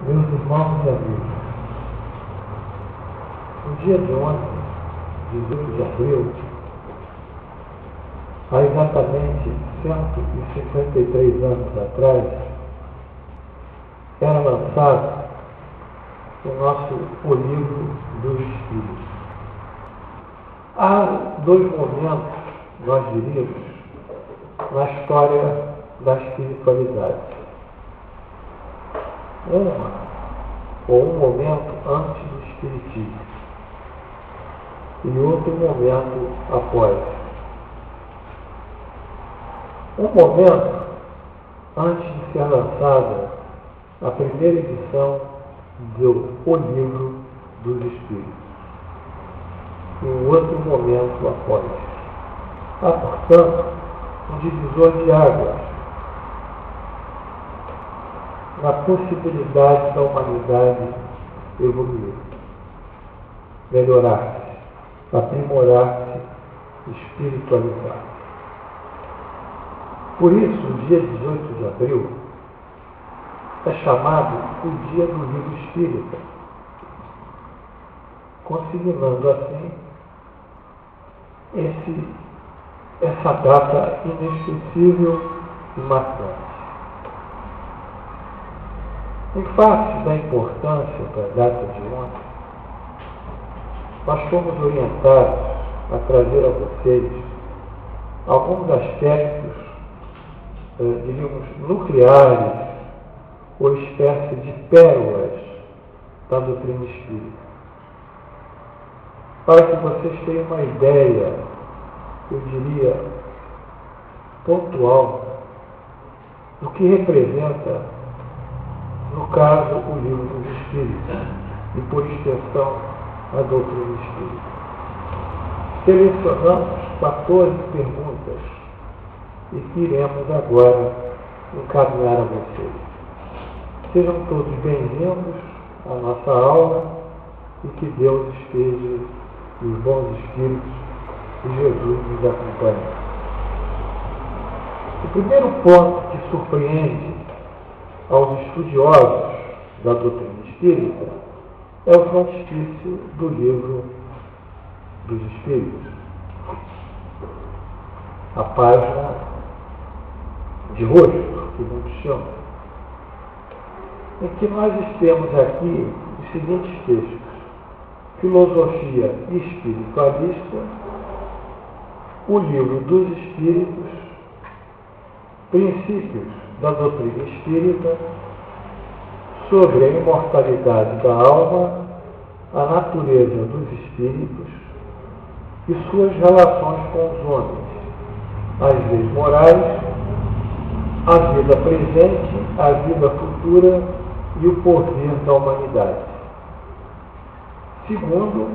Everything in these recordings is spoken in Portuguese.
Meus irmãos e amigos, no dia de ontem, 18 de abril, há exatamente 153 anos atrás, era lançado o livro dos Espíritos. Há dois momentos, nós diríamos, na história da espiritualidade. Um momento antes do Espiritismo e outro momento após. Um momento antes de ser lançada a primeira edição do O Livro dos Espíritos e um outro momento após. Há, portanto, um divisor de águas na possibilidade da humanidade evoluir, melhorar-se, aprimorar-se, espiritualizar-se. Por isso, o dia 18 de abril é chamado o Dia do Livro Espírita, consignando assim essa data inesquecível e marcante. Em face da importância da data de ontem, nós fomos orientados a trazer a vocês alguns aspectos, diríamos, nucleares ou espécie de pérolas da doutrina espírita, para que vocês tenham uma ideia, eu diria, pontual do que representa, no caso, o Livro dos Espíritos e, por extensão, a doutrina espírita. Selecionamos 14 perguntas e que iremos agora encaminhar a vocês. Sejam todos bem-vindos à nossa aula e que Deus esteja e os bons espíritos de Jesus nos acompanhem. O primeiro ponto que surpreende aos estudiosos da doutrina espírita é o frontispício do Livro dos Espíritos. A página de rosto, que muitos chamam, em que nós temos aqui os seguintes textos: Filosofia Espiritualista, o Livro dos Espíritos, Princípios da doutrina espírita, sobre a imortalidade da alma, a natureza dos espíritos e suas relações com os homens, as leis morais, a vida presente, a vida futura e o porvir da humanidade. Segundo,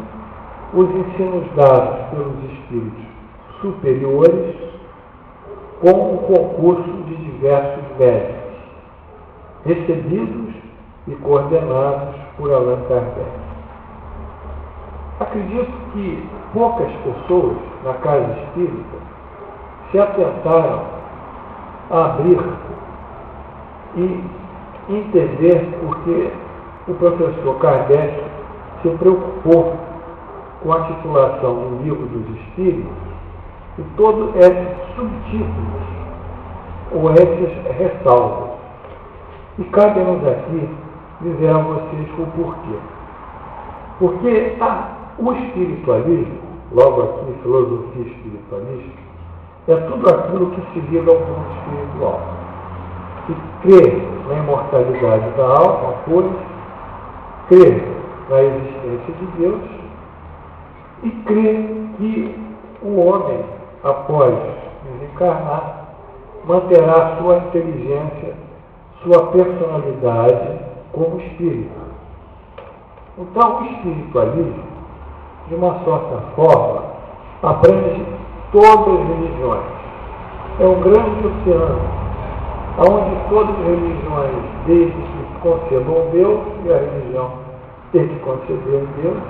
os ensinos dados pelos espíritos superiores, com o concurso de diversos médicos, recebidos e coordenados por Allan Kardec. Acredito que poucas pessoas na casa espírita se atentaram a abrir e entender por que o professor Kardec se preocupou com a titulação do Livro dos Espíritos e todos esses subtítulos ou essas ressalvas. E cabe-nos aqui dizer a vocês o porquê. Porque o espiritualismo, logo aqui, filosofia espiritualista, é tudo aquilo que se liga ao mundo espiritual. Que crê na imortalidade da alma, pois crê na existência de Deus e crê que o homem, após desencarnar, manterá sua inteligência, sua personalidade como espírito. Então, o espiritualismo, de uma certa forma, abrange todas as religiões. É um grande oceano, onde todas as religiões, desde que concebam Deus, e a religião tem que conceber Deus,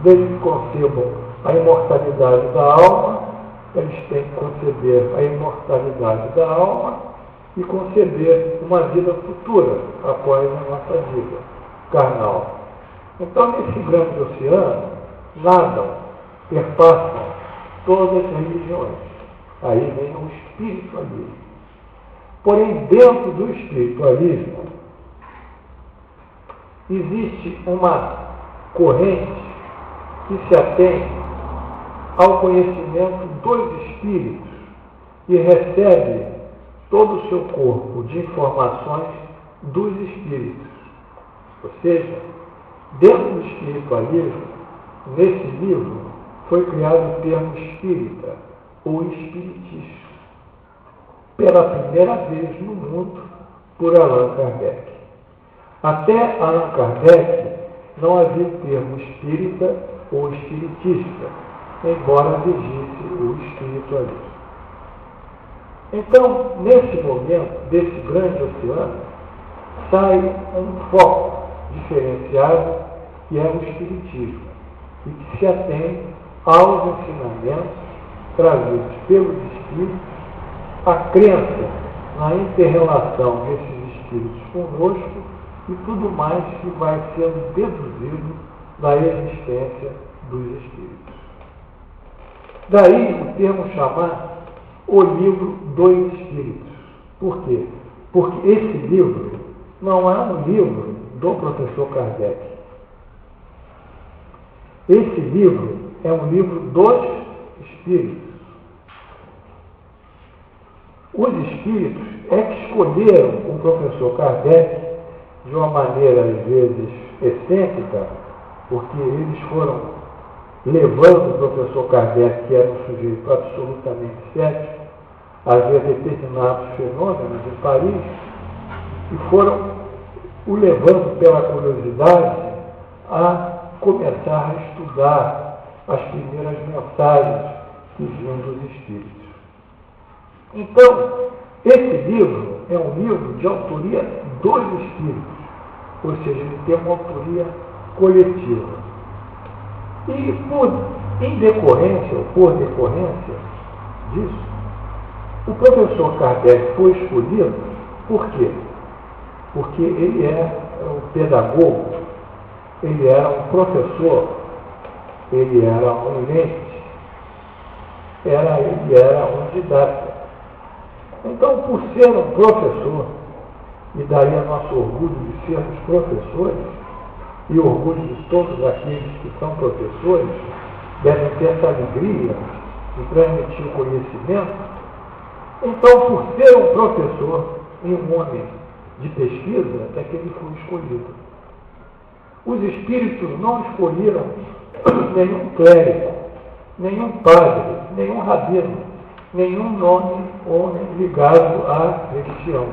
desde que concebam a imortalidade da alma, eles têm que conceber a imortalidade da alma e conceber uma vida futura após a nossa vida carnal. Então, nesse grande oceano, nadam, perpassam todas as religiões. Aí vem o espiritualismo. Porém, dentro do espiritualismo, existe uma corrente que se atém ao conhecimento dos espíritos e recebe todo o seu corpo de informações dos espíritos. Ou seja, dentro do espiritualismo, nesse livro, foi criado o termo espírita, ou espiritista, pela primeira vez no mundo, por Allan Kardec. Até Allan Kardec não havia o termo espírita ou espiritista, embora vigisse o espiritualismo. Então, nesse momento, desse grande oceano, sai um foco diferenciado, que é o espiritismo, e que se atém aos ensinamentos trazidos pelos espíritos, a crença na inter-relação desses espíritos conosco e tudo mais que vai sendo deduzido da existência dos espíritos. Daí o termo chamar o livro dos espíritos. Por quê? Porque esse livro não é um livro do professor Kardec. Esse livro é um livro dos espíritos. Os espíritos é que escolheram o professor Kardec de uma maneira, às vezes, excêntrica, porque eles foram levando o professor Kardec, que era um sujeito absolutamente cético, a ver determinados fenômenos em Paris, e foram o levando pela curiosidade a começar a estudar as primeiras mensagens que vinham dos espíritos. Então, esse livro é um livro de autoria dos espíritos, ou seja, ele tem uma autoria coletiva. E em decorrência, ou por decorrência disso, o professor Kardec foi escolhido. Por quê? Porque ele é um pedagogo, ele era um professor, ele era um lente, ele era um didata. Então, por ser um professor, e daí é nosso orgulho de sermos professores, e orgulho de todos aqueles que são professores, devem ter essa alegria de transmitir o conhecimento. Então, por ser um professor e um homem de pesquisa, é que ele foi escolhido. Os espíritos não escolheram nenhum clérigo, nenhum padre, nenhum rabino, nenhum nome homem ligado à religião,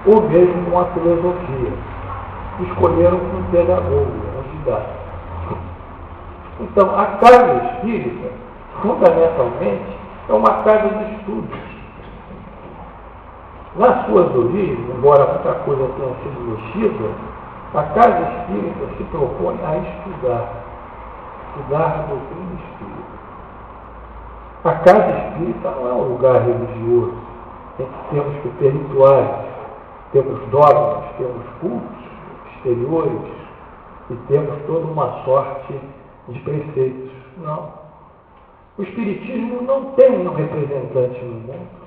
ou mesmo uma filosofia. Escolheram um pedagogo, um didático. Então, a casa espírita, fundamentalmente, é uma casa de estudos. Nas suas origens, embora muita coisa tenha sido mexida, a casa espírita se propõe a estudar a doutrina espírita. A casa espírita não é um lugar religioso, em que temos que ter rituais, temos dogmas, temos cultos exteriores e temos toda uma sorte de preceitos. Não. O espiritismo não tem um representante no mundo.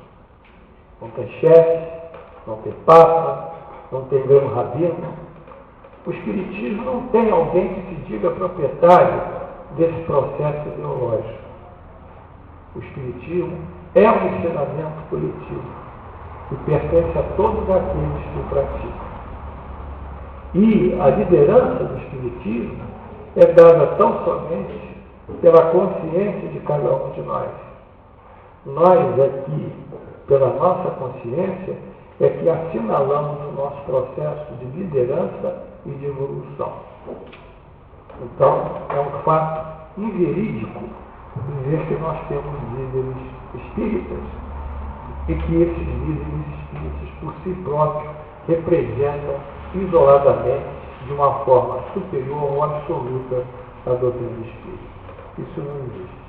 Não tem chefe, não tem papa, não tem grande rabino. O espiritismo não tem alguém que se diga proprietário desse processo ideológico. O espiritismo é um ensinamento coletivo e pertence a todos aqueles que o praticam. E a liderança do espiritismo é dada tão somente pela consciência de cada um de nós. Nós aqui, pela nossa consciência, é que assinalamos o nosso processo de liderança e de evolução. Então, é um fato inverídico dizer que nós temos líderes espíritas e que esses líderes espíritas, por si próprios, representam isoladamente, de uma forma superior ou absoluta, a doutrina espírita. Isso não existe.